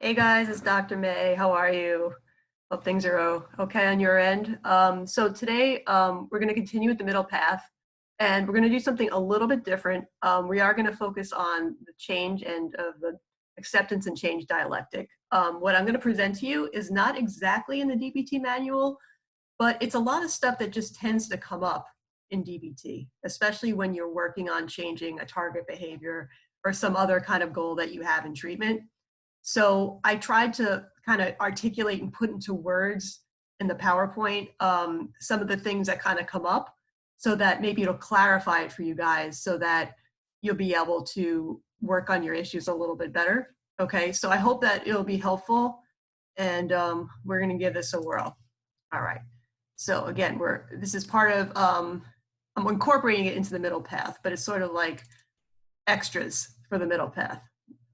Hey guys, it's Dr. May. How are you? Hope things are okay on your end. So today we're going to continue with the middle path, and we're going to do something a little bit different. We are going to focus on the change and of the acceptance and change dialectic. What I'm going to present to you is not exactly in the DBT manual, but it's a lot of stuff that just tends to come up in DBT, especially when you're working on changing a target behavior or some other kind of goal that you have in treatment. So I tried to kind of articulate and put into words in the PowerPoint some of the things that kind of come up so that maybe it'll clarify it for you guys so that you'll be able to work on your issues a little bit better. Okay, so I hope that it'll be helpful, and we're going to give this a whirl. All right, so again, this is part of, I'm incorporating it into the middle path, but it's sort of like extras for the middle path.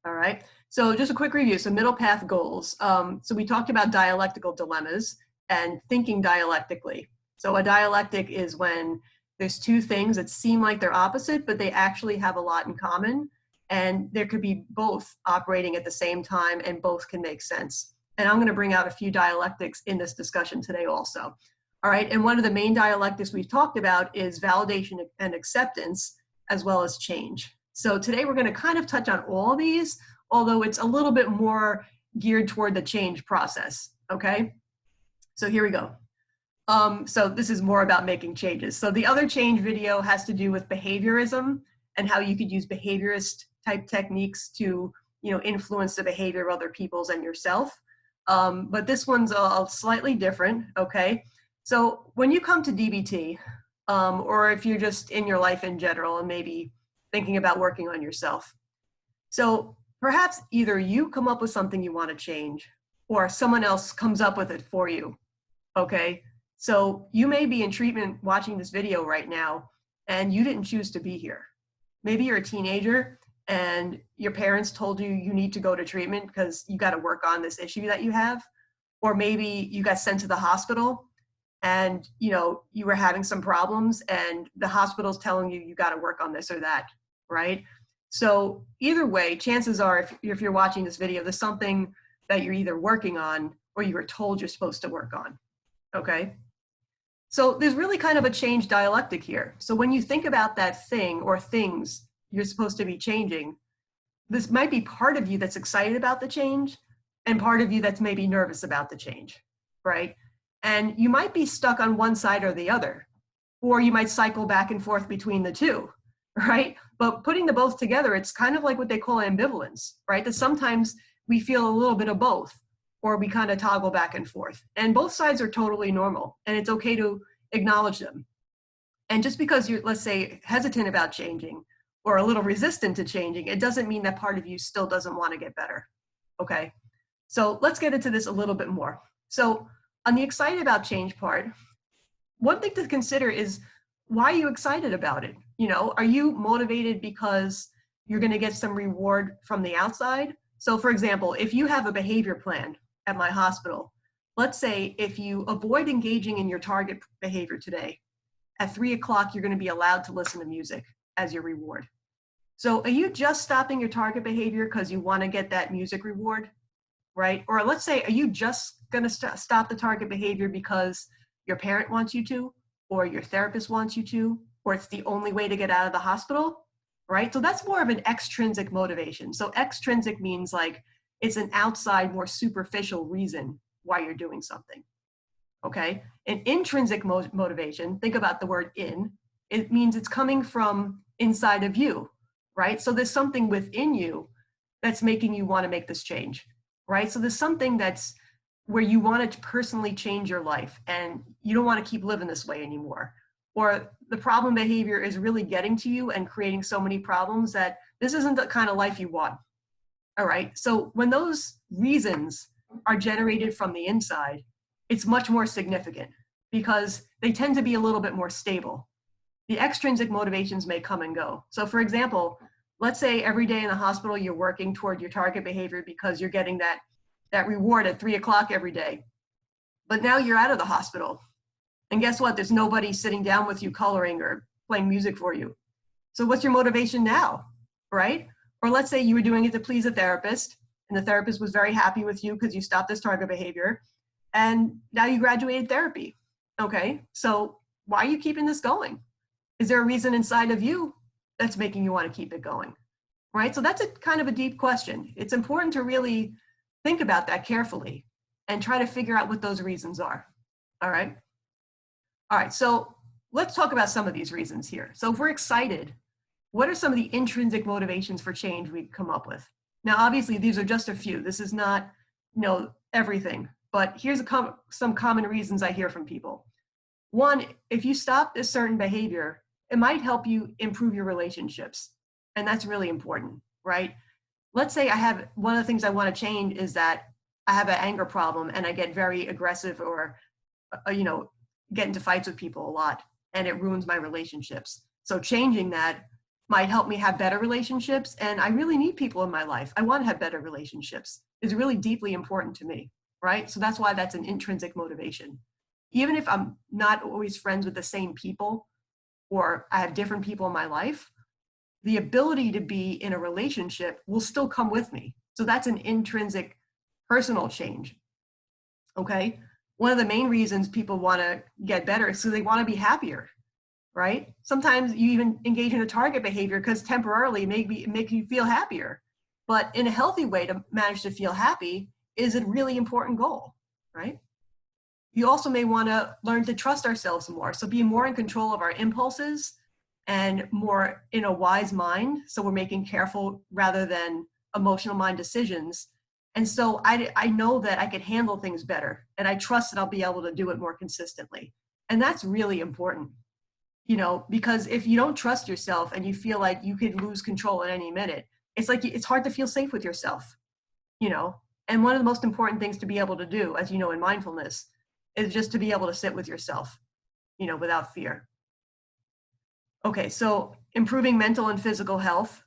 All right. So just a quick review. So middle path goals. So we talked about dialectical dilemmas and thinking dialectically. So a dialectic is when there's two things that seem like they're opposite, but they actually have a lot in common. And there could be both operating at the same time and both can make sense. And I'm going to bring out a few dialectics in this discussion today also. All right. And one of the main dialectics we've talked about is validation and acceptance, as well as change. So today we're going to kind of touch on all of these, although it's a little bit more geared toward the change process, okay? So here we go. So this is more about making changes. So the other change video has to do with behaviorism and how you could use behaviorist type techniques to, influence the behavior of other people's and yourself. But this one's slightly different, okay? So when you come to DBT, or if you're just in your life in general and maybe thinking about working on yourself. So perhaps either you come up with something you want to change or someone else comes up with it for you, okay? So you may be in treatment watching this video right now and you didn't choose to be here. Maybe you're a teenager and your parents told you you need to go to treatment because you got to work on this issue that you have. Or maybe you got sent to the hospital and you were having some problems and the hospital's telling you got to work on this or that, right? So either way, chances are if you're watching this video, there's something that you're either working on or you were told you're supposed to work on, okay? So there's really kind of a change dialectic here. So when you think about that thing or things you're supposed to be changing, this might be part of you that's excited about the change and part of you that's maybe nervous about the change, right? And you might be stuck on one side or the other, or you might cycle back and forth between the two, right? But putting the both together, it's kind of like what they call ambivalence, right? That sometimes we feel a little bit of both, or we kind of toggle back and forth. And both sides are totally normal, and it's okay to acknowledge them. And just because you're, let's say, hesitant about changing or a little resistant to changing, it doesn't mean that part of you still doesn't want to get better, okay? So let's get into this a little bit more. So on the excited about change part, one thing to consider is, why are you excited about it? Are you motivated because you're going to get some reward from the outside? So for example, if you have a behavior plan at my hospital, let's say if you avoid engaging in your target behavior today, at 3 o'clock, you're going to be allowed to listen to music as your reward. So are you just stopping your target behavior because you want to get that music reward, right? Or let's say, are you just going to stop the target behavior because your parent wants you to, or your therapist wants you to, or it's the only way to get out of the hospital, right? So that's more of an extrinsic motivation. So extrinsic means like it's an outside, more superficial reason why you're doing something, okay? An intrinsic motivation, think about the word in, it means it's coming from inside of you, right? So there's something within you that's making you want to make this change, right? So there's something that's where you want to personally change your life and you don't want to keep living this way anymore. Or the problem behavior is really getting to you and creating so many problems that this isn't the kind of life you want. All right. So when those reasons are generated from the inside, it's much more significant because they tend to be a little bit more stable. The extrinsic motivations may come and go. So for example, let's say every day in the hospital, you're working toward your target behavior because you're getting that reward at 3 o'clock every day. But now you're out of the hospital. And guess what? There's nobody sitting down with you coloring or playing music for you. So what's your motivation now, right? Or let's say you were doing it to please a therapist and the therapist was very happy with you because you stopped this target behavior, and now you graduated therapy. Okay, so why are you keeping this going? Is there a reason inside of you that's making you want to keep it going? Right? So that's a kind of a deep question. It's important to really think about that carefully and try to figure out what those reasons are. All right. All right. So let's talk about some of these reasons here. So if we're excited, what are some of the intrinsic motivations for change we come up with? Now, obviously, these are just a few. This is not, everything. But here's some common reasons I hear from people. One, if you stop this certain behavior, it might help you improve your relationships. And that's really important, right? Let's say one of the things I want to change is that I have an anger problem and I get very aggressive or, get into fights with people a lot, and it ruins my relationships. So changing that might help me have better relationships. And I really need people in my life. I want to have better relationships. It's really deeply important to me, right? So that's why that's an intrinsic motivation. Even if I'm not always friends with the same people, or I have different people in my life, the ability to be in a relationship will still come with me. So that's an intrinsic personal change. Okay. One of the main reasons people want to get better is so they want to be happier, right? Sometimes you even engage in a target behavior because temporarily maybe it makes you feel happier. But in a healthy way to manage to feel happy is a really important goal, right? You also may want to learn to trust ourselves more. So be more in control of our impulses and more in a wise mind. So we're making careful rather than emotional mind decisions. And so I know that I can handle things better, and I trust that I'll be able to do it more consistently. And that's really important, because if you don't trust yourself and you feel like you could lose control at any minute, it's hard to feel safe with yourself, And one of the most important things to be able to do, as you know, in mindfulness, is just to be able to sit with yourself, without fear. Okay, so improving mental and physical health,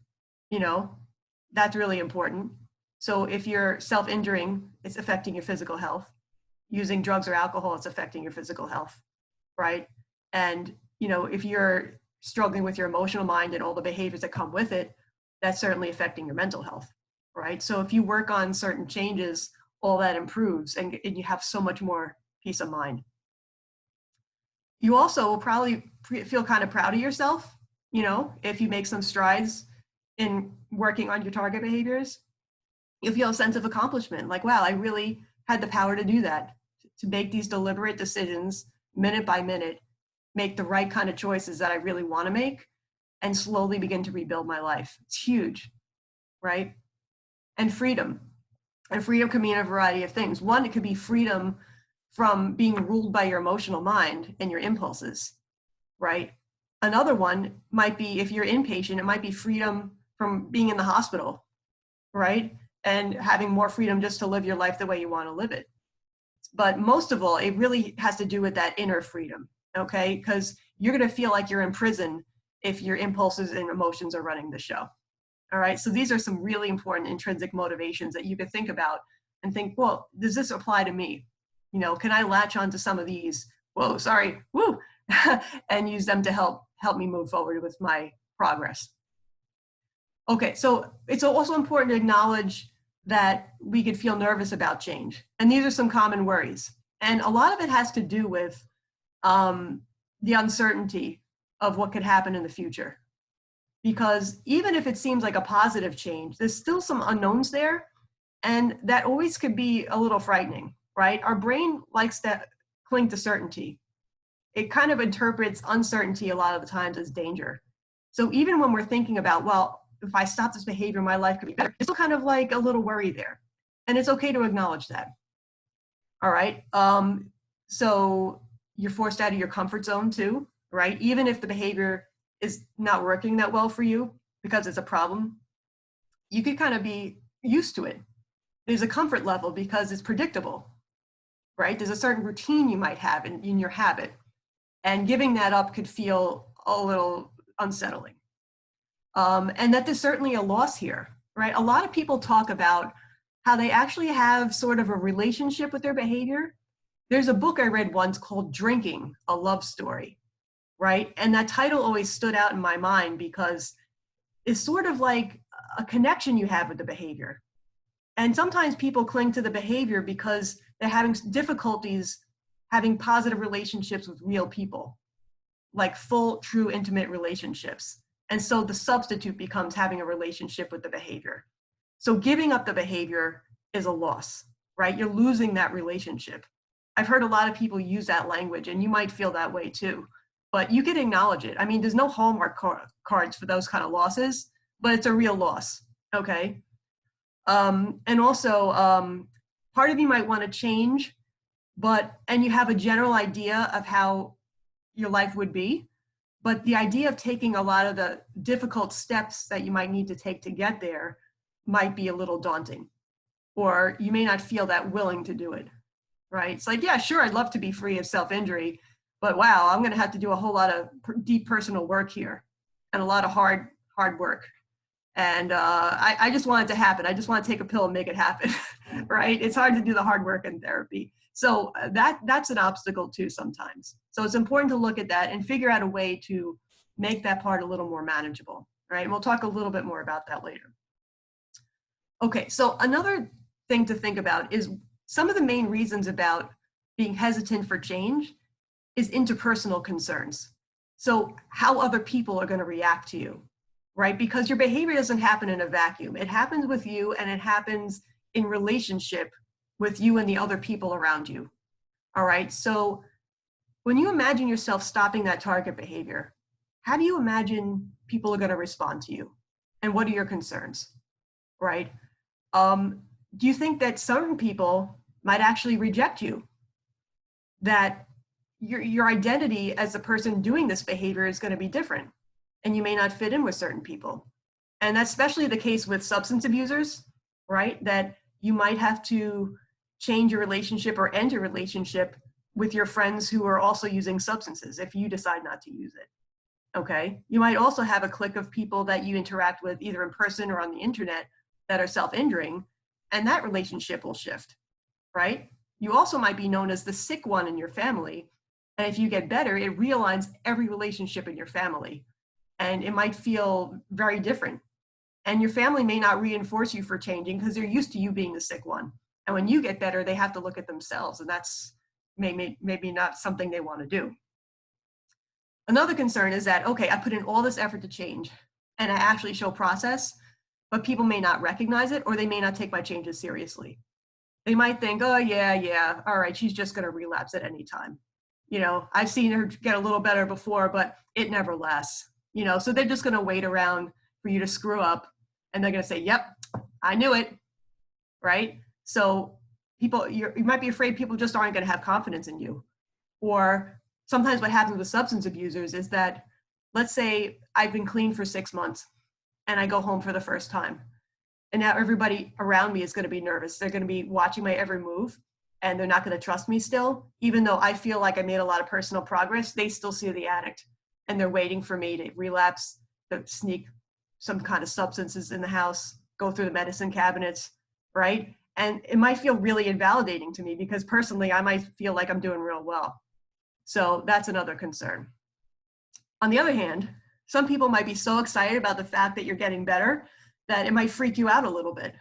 that's really important. So if you're self-injuring, it's affecting your physical health. Using drugs or alcohol, it's affecting your physical health, right? And, if you're struggling with your emotional mind and all the behaviors that come with it, that's certainly affecting your mental health, right? So if you work on certain changes, all that improves and you have so much more peace of mind. You also will probably feel kind of proud of yourself, if you make some strides in working on your target behaviors. You'll feel a sense of accomplishment, like, wow, I really had the power to do that, to make these deliberate decisions minute by minute, make the right kind of choices that I really want to make, and slowly begin to rebuild my life. It's huge, right? And freedom. And freedom can mean a variety of things. One, it could be freedom from being ruled by your emotional mind and your impulses, right? Another one might be, if you're inpatient, it might be freedom from being in the hospital, right? And having more freedom just to live your life the way you want to live it. But most of all, it really has to do with that inner freedom, okay? Because you're going to feel like you're in prison if your impulses and emotions are running the show. All right, so these are some really important intrinsic motivations that you could think about and think, well, does this apply to me? Can I latch onto some of these, and use them to help me move forward with my progress? Okay, so it's also important to acknowledge that we could feel nervous about change. And these are some common worries. And a lot of it has to do with the uncertainty of what could happen in the future. Because even if it seems like a positive change, there's still some unknowns there. And that always could be a little frightening, right? Our brain likes to cling to certainty. It kind of interprets uncertainty a lot of the times as danger. So even when we're thinking about, well, if I stop this behavior, my life could be better, it's still kind of like a little worry there. And it's okay to acknowledge that. All right. So you're forced out of your comfort zone too, right? Even if the behavior is not working that well for you because it's a problem, you could kind of be used to it. There's a comfort level because it's predictable, right? There's a certain routine you might have in your habit. And giving that up could feel a little unsettling. And that there's certainly a loss here, right? A lot of people talk about how they actually have sort of a relationship with their behavior. There's a book I read once called Drinking, a Love Story, right? And that title always stood out in my mind because it's sort of like a connection you have with the behavior. And sometimes people cling to the behavior because they're having difficulties having positive relationships with real people, like full, true, intimate relationships. And so the substitute becomes having a relationship with the behavior. So giving up the behavior is a loss, right? You're losing that relationship. I've heard a lot of people use that language, and you might feel that way too, but you can acknowledge it. I mean, there's no Hallmark cards for those kind of losses, but it's a real loss, okay? And also, part of you might want to change, and you have a general idea of how your life would be, but the idea of taking a lot of the difficult steps that you might need to take to get there might be a little daunting, or you may not feel that willing to do it, right? It's like, yeah, sure, I'd love to be free of self-injury, but wow, I'm going to have to do a whole lot of deep personal work here and a lot of hard work. And I just want it to happen. I just want to take a pill and make it happen, right? It's hard to do the hard work in therapy. So that's an obstacle too sometimes. So it's important to look at that and figure out a way to make that part a little more manageable, right? And we'll talk a little bit more about that later. Okay, so another thing to think about is some of the main reasons about being hesitant for change is interpersonal concerns. So how other people are going to react to you, right? Because your behavior doesn't happen in a vacuum. It happens with you, and it happens in relationship with you and the other people around you. All right, so when you imagine yourself stopping that target behavior, how do you imagine people are going to respond to you? And what are your concerns, right? Do you think that certain people might actually reject you? That your identity as the person doing this behavior is going to be different, and you may not fit in with certain people. And that's especially the case with substance abusers, right? That you might have to change your relationship or end your relationship with your friends who are also using substances if you decide not to use it, okay? You might also have a clique of people that you interact with either in person or on the internet that are self-injuring, and that relationship will shift, right? You also might be known as the sick one in your family, and if you get better, it realigns every relationship in your family, and it might feel very different. And your family may not reinforce you for changing because they're used to you being the sick one. And when you get better, they have to look at themselves, and that's maybe not something they want to do. Another concern is that, okay, I put in all this effort to change, and I actually show process, but people may not recognize it, or they may not take my changes seriously. They might think, oh, yeah, all right, she's just going to relapse at any time. You know, I've seen her get a little better before, but it never lasts. You know, so they're just going to wait around for you to screw up, and they're going to say, yep, I knew it, right? So people, you might be afraid people just aren't going to have confidence in you. Or sometimes what happens with substance abusers is that, let's say I've been clean for 6 months, and I go home for the first time. And now everybody around me is going to be nervous. They're going to be watching my every move, and they're not going to trust me still. Even though I feel like I made a lot of personal progress, they still see the addict, and they're waiting for me to relapse, to sneak some kind of substances in the house, go through the medicine cabinets, right? And it might feel really invalidating to me because personally, I might feel like I'm doing real well. So that's another concern. On the other hand, some people might be so excited about the fact that you're getting better that it might freak you out a little bit.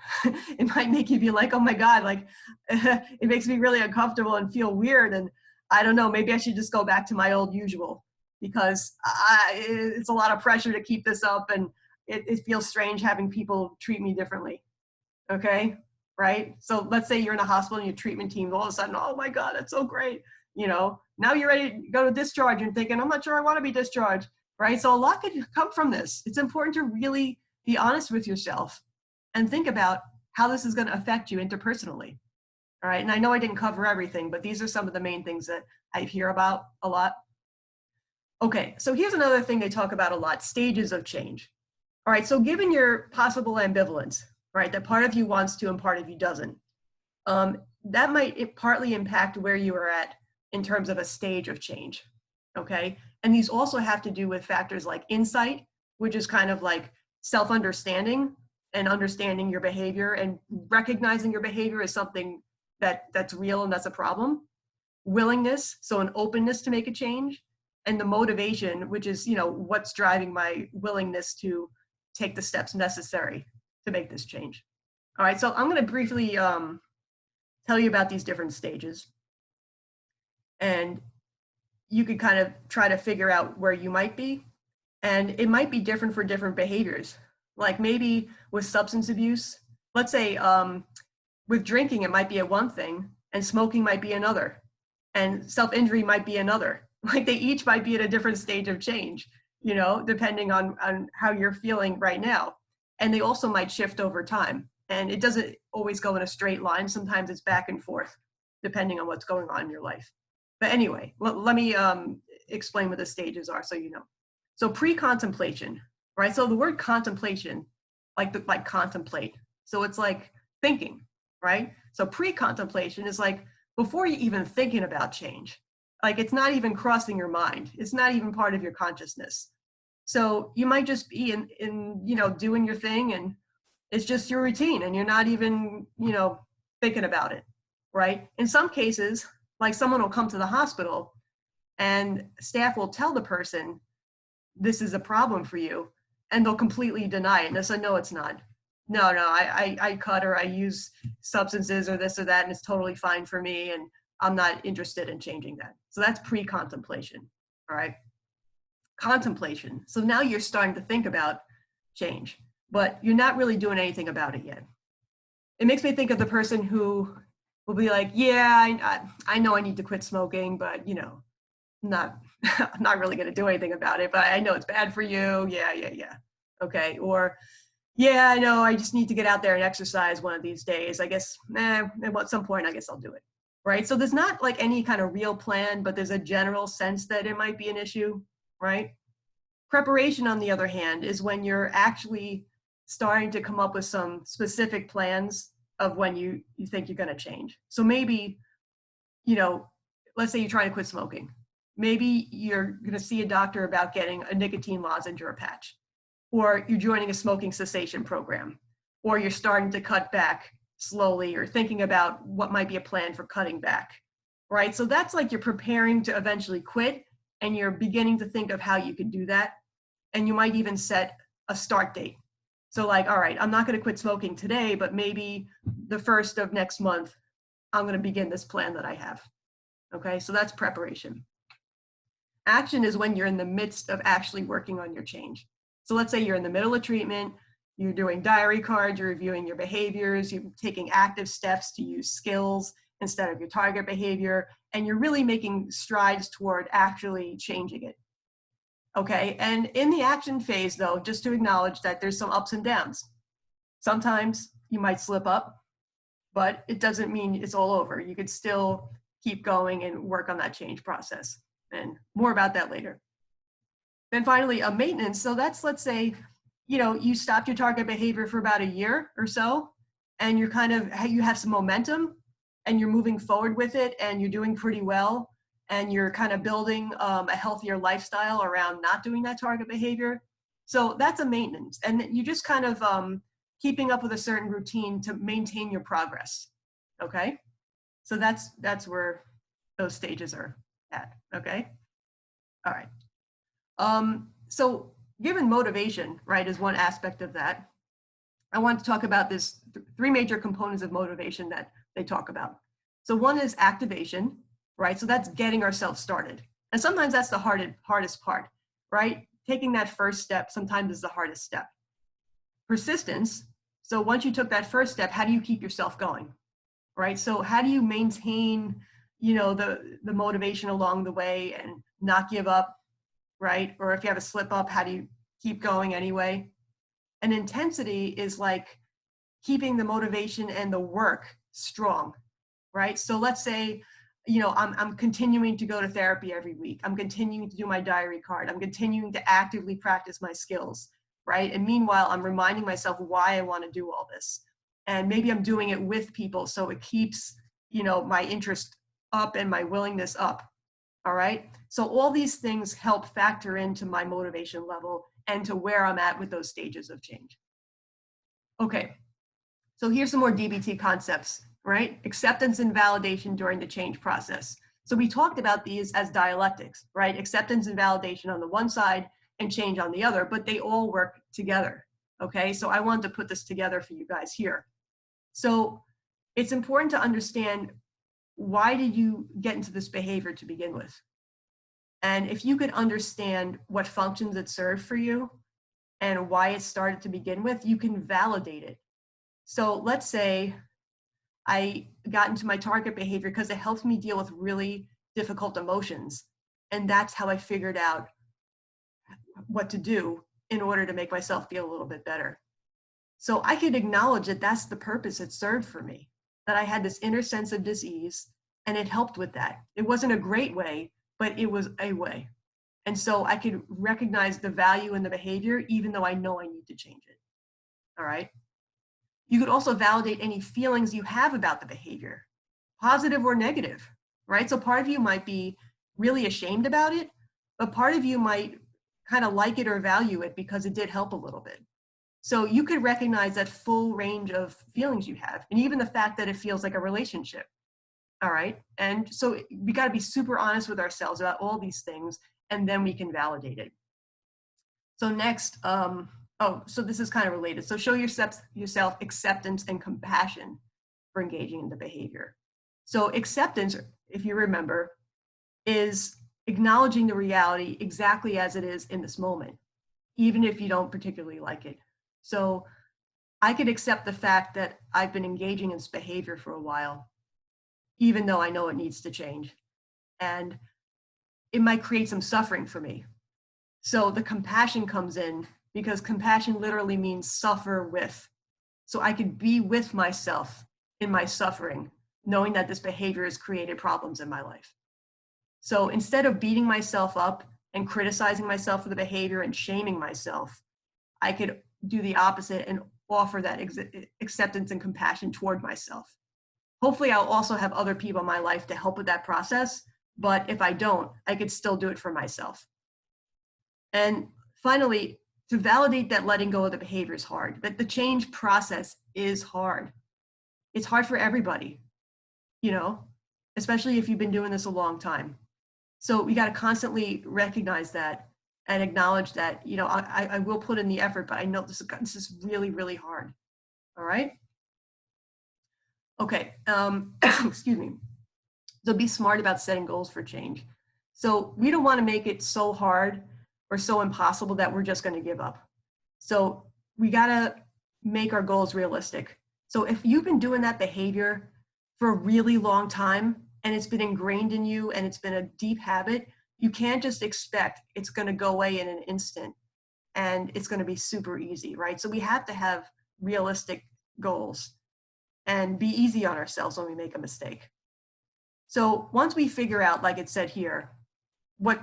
It might make you be like, oh my God, like it makes me really uncomfortable and feel weird. And I don't know, maybe I should just go back to my old usual because it's a lot of pressure to keep this up, and it feels strange having people treat me differently, okay? Right? So let's say you're in a hospital and your treatment team, all of a sudden, oh my God, that's so great. You know, now you're ready to go to discharge and thinking, I'm not sure I want to be discharged, right? So a lot could come from this. It's important to really be honest with yourself and think about how this is going to affect you interpersonally. All right. And I know I didn't cover everything, but these are some of the main things that I hear about a lot. Okay. So here's another thing they talk about a lot: stages of change. All right. So given your possible ambivalence, right, that part of you wants to and part of you doesn't, that might partly impact where you are at in terms of a stage of change. Okay. And these also have to do with factors like insight, which is kind of like self-understanding and understanding your behavior and recognizing your behavior as something that's real and that's a problem. Willingness, so an openness to make a change, and the motivation, which is, you know, what's driving my willingness to take the steps necessary to make this change. All right, so I'm going to briefly tell you about these different stages, and you could kind of try to figure out where you might be. And it might be different for different behaviors. Like maybe with substance abuse, let's say with drinking, it might be a one thing, and smoking might be another, and self-injury might be another. Like they each might be at a different stage of change, you know, depending on how you're feeling right now. And they also might shift over time. And it doesn't always go in a straight line. Sometimes it's back and forth, depending on what's going on in your life. But anyway, let me explain what the stages are so you know. So pre-contemplation, right? So the word contemplation, like contemplate. So it's like thinking, right? So pre-contemplation is like before you even thinking about change. Like it's not even crossing your mind. It's not even part of your consciousness. So you might just be in you know, doing your thing, and it's just your routine, and you're not even, you know, thinking about it, right? In some cases, like someone will come to the hospital and staff will tell the person, this is a problem for you, and they'll completely deny it. And they'll say, no, it's not. No, I cut, or I use substances or this or that, and it's totally fine for me, and I'm not interested in changing that. So that's pre-contemplation, all right? Contemplation. So now you're starting to think about change, but you're not really doing anything about it yet. It makes me think of the person who will be like, yeah, I know I need to quit smoking, but you know, not I'm not really going to do anything about it, but I know it's bad for you. Yeah. Okay. Or yeah, I know I just need to get out there and exercise one of these days. I guess at some point I guess I'll do it. Right? So there's not like any kind of real plan, but there's a general sense that it might be an issue, right? Preparation, on the other hand, is when you're actually starting to come up with some specific plans of when you think you're going to change. So maybe, you know, let's say you're trying to quit smoking. Maybe you're going to see a doctor about getting a nicotine lozenge or a patch, or you're joining a smoking cessation program, or you're starting to cut back slowly, or thinking about what might be a plan for cutting back, right? So that's like you're preparing to eventually quit, and you're beginning to think of how you could do that. And you might even set a start date. So like, all right, I'm not going to quit smoking today, but maybe the 1st of next month, I'm going to begin this plan that I have. Okay, so that's preparation. Action is when you're in the midst of actually working on your change. So let's say you're in the middle of treatment, you're doing diary cards, you're reviewing your behaviors, you're taking active steps to use skills instead of your target behavior, and you're really making strides toward actually changing it. Okay, and in the action phase though, just to acknowledge that there's some ups and downs. Sometimes you might slip up, but it doesn't mean it's all over. You could still keep going and work on that change process. And more about that later. Then finally, a maintenance. So that's, let's say, you know, you stopped your target behavior for about a year or so, and you're kind of, you have some momentum, and you're moving forward with it, and you're doing pretty well, and you're kind of building a healthier lifestyle around not doing that target behavior. So that's a maintenance. And you just kind of keeping up with a certain routine to maintain your progress. Okay? So that's where those stages are at. Okay? All right. So given motivation, right, is one aspect of that, I want to talk about this three major components of motivation that they talk about. So one is activation, right? So that's getting ourselves started. And sometimes that's the hardest part, right? Taking that first step sometimes is the hardest step. Persistence. So once you took that first step, how do you keep yourself going, right? So how do you maintain, you know, the motivation along the way and not give up, right? Or if you have a slip up, how do you keep going anyway? And intensity is like keeping the motivation and the work strong, right? So let's say, you know, I'm continuing to go to therapy every week. I'm continuing to do my diary card. I'm continuing to actively practice my skills, right? And meanwhile, I'm reminding myself why I want to do all this. And maybe I'm doing it with people, so it keeps, you know, my interest up and my willingness up. All right. So all these things help factor into my motivation level and to where I'm at with those stages of change. Okay. So here's some more DBT concepts, right? Acceptance and validation during the change process. So we talked about these as dialectics, right? Acceptance and validation on the one side and change on the other, but they all work together. Okay. So I wanted to put this together for you guys here. So it's important to understand, why did you get into this behavior to begin with? And if you could understand what functions it served for you and why it started to begin with, you can validate it. So let's say I got into my target behavior because it helps me deal with really difficult emotions. And that's how I figured out what to do in order to make myself feel a little bit better. So I could acknowledge that that's the purpose it served for me, that I had this inner sense of dis-ease, and it helped with that. It wasn't a great way, but it was a way. And so I could recognize the value in the behavior, even though I know I need to change it. All right. You could also validate any feelings you have about the behavior, positive or negative, right? So part of you might be really ashamed about it, but part of you might kind of like it or value it because it did help a little bit. So you could recognize that full range of feelings you have, and even the fact that it feels like a relationship. All right. And so we got to be super honest with ourselves about all these things, and then we can validate it. So next, so this is kind of related. So show yourself acceptance and compassion for engaging in the behavior. So acceptance, if you remember, is acknowledging the reality exactly as it is in this moment, even if you don't particularly like it. So I could accept the fact that I've been engaging in this behavior for a while, even though I know it needs to change. And it might create some suffering for me. So the compassion comes in, because compassion literally means suffer with. So I could be with myself in my suffering, knowing that this behavior has created problems in my life. So instead of beating myself up and criticizing myself for the behavior and shaming myself, I could do the opposite and offer that acceptance and compassion toward myself. Hopefully I'll also have other people in my life to help with that process, but if I don't, I could still do it for myself. And finally, to validate that letting go of the behavior is hard, that the change process is hard. It's hard for everybody, especially if you've been doing this a long time. So we got to constantly recognize that and acknowledge that, I will put in the effort, but I know this is really, really hard. All right. Okay. Excuse me. So be smart about setting goals for change. So we don't want to make it so hard or so impossible that we're just going to give up. So we got to make our goals realistic. So if you've been doing that behavior for a really long time and it's been ingrained in you and it's been a deep habit, you can't just expect it's going to go away in an instant and it's going to be super easy, right? So we have to have realistic goals and be easy on ourselves when we make a mistake. So once we figure out, like it said here, why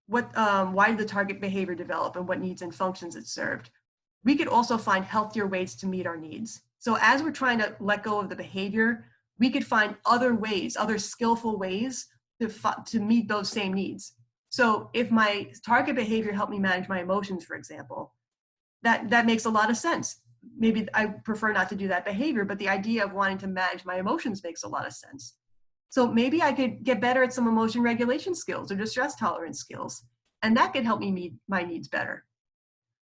did the target behavior develop and what needs and functions it served, we could also find healthier ways to meet our needs. So as we're trying to let go of the behavior, we could find other ways, other skillful ways to meet those same needs. So if my target behavior helped me manage my emotions, for example, that makes a lot of sense. Maybe I prefer not to do that behavior, but the idea of wanting to manage my emotions makes a lot of sense. So maybe I could get better at some emotion regulation skills or distress tolerance skills, and that could help me meet my needs better.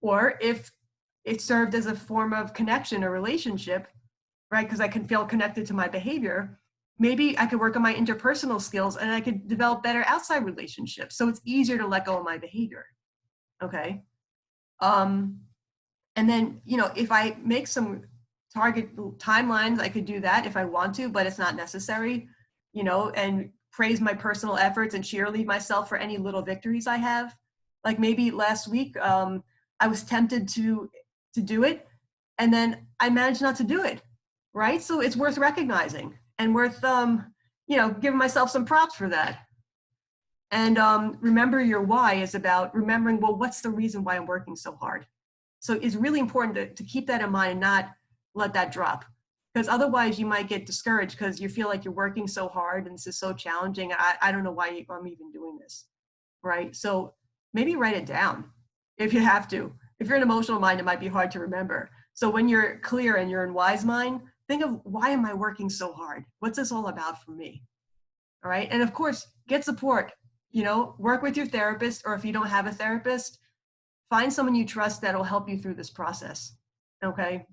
Or if it served as a form of connection or relationship, right, because I can feel connected to my behavior, maybe I could work on my interpersonal skills and I could develop better outside relationships. So it's easier to let go of my behavior. Okay. And then, if I make some target timelines, I could do that if I want to, but it's not necessary, and praise my personal efforts and cheerlead myself for any little victories I have. Like maybe last week, I was tempted to do it, and then I managed not to do it, right? So it's worth recognizing and worth, giving myself some props for that. And remember your why is about remembering, well, what's the reason why I'm working so hard? So it's really important to keep that in mind and not let that drop, because otherwise you might get discouraged because you feel like you're working so hard and this is so challenging. I don't know why I'm even doing this, right? So maybe write it down if you have to. If you're an emotional mind, it might be hard to remember. So when you're clear and you're in wise mind, think of, why am I working so hard? What's this all about for me? All right. And of course, get support, work with your therapist, or if you don't have a therapist, find someone you trust that'll help you through this process. Okay.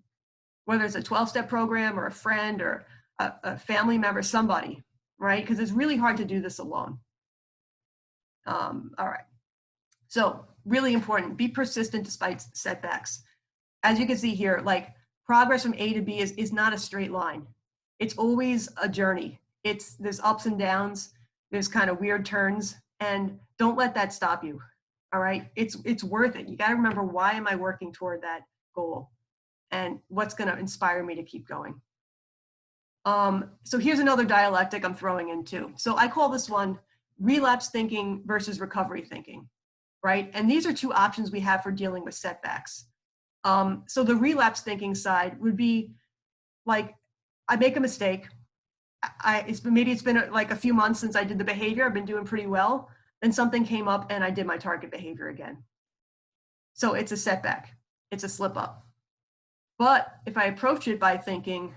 whether it's a 12-step program or a friend or a family member, somebody, right? Because it's really hard to do this alone. All right. So really important, be persistent despite setbacks. As you can see here, like progress from A to B is not a straight line. It's always a journey. There's ups and downs, there's kind of weird turns, and don't let that stop you. All right, it's worth it. You got to remember, why am I working toward that goal, and what's going to inspire me to keep going. So here's another dialectic I'm throwing in too. So I call this one relapse thinking versus recovery thinking, right? And these are two options we have for dealing with setbacks. So the relapse thinking side would be like, I make a mistake. Maybe it's been like a few months since I did the behavior. I've been doing pretty well. Then something came up and I did my target behavior again. So it's a setback. It's a slip up. But if I approach it by thinking,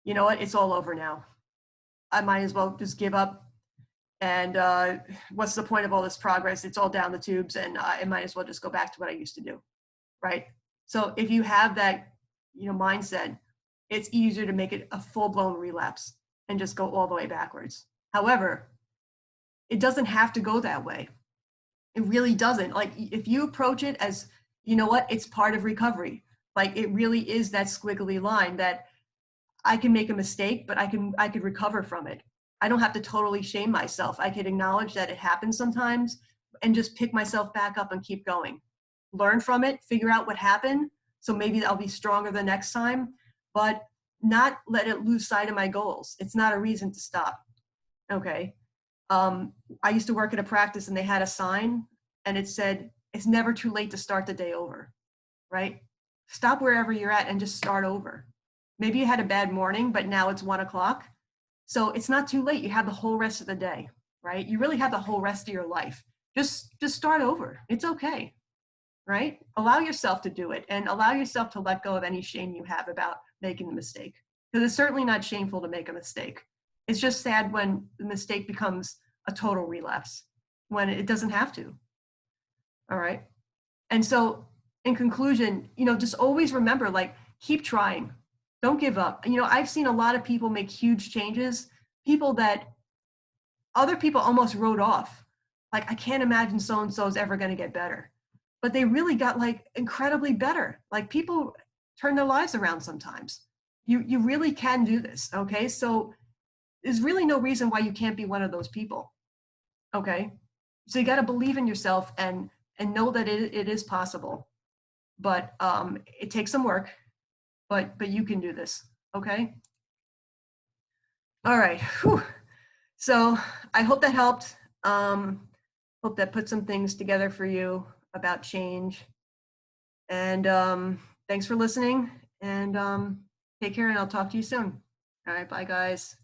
you know what, it's all over now. I might as well just give up. And what's the point of all this progress? It's all down the tubes, and I might as well just go back to what I used to do, right? So if you have that, mindset, it's easier to make it a full-blown relapse and just go all the way backwards. However, it doesn't have to go that way. It really doesn't. Like, if you approach it as, you know what, it's part of recovery. Like, it really is that squiggly line that I can make a mistake, but I could recover from it. I don't have to totally shame myself. I could acknowledge that it happens sometimes and just pick myself back up and keep going. Learn from it, figure out what happened. So maybe I'll be stronger the next time, but not let it lose sight of my goals. It's not a reason to stop. Okay. I used to work at a practice and they had a sign and it said, it's never too late to start the day over, right? Stop wherever you're at and just start over. Maybe you had a bad morning, but now it's 1 o'clock. So it's not too late. You have the whole rest of the day, right? You really have the whole rest of your life. Just start over. It's okay, right? Allow yourself to do it and allow yourself to let go of any shame you have about making the mistake. Because it's certainly not shameful to make a mistake. It's just sad when the mistake becomes a total relapse, when it doesn't have to. All right. And so in conclusion, just always remember, like, keep trying. Don't give up. I've seen a lot of people make huge changes, people that other people almost wrote off. Like, I can't imagine so-and-so is ever going to get better. But they really got, like, incredibly better. Like, people turn their lives around sometimes. You really can do this, okay? So there's really no reason why you can't be one of those people, okay? So you got to believe in yourself and know that it is possible. But it takes some work. But you can do this, okay? All right, whew. So I hope that helped. Hope that put some things together for you about change. And thanks for listening, and take care, and I'll talk to you soon. All right, bye guys.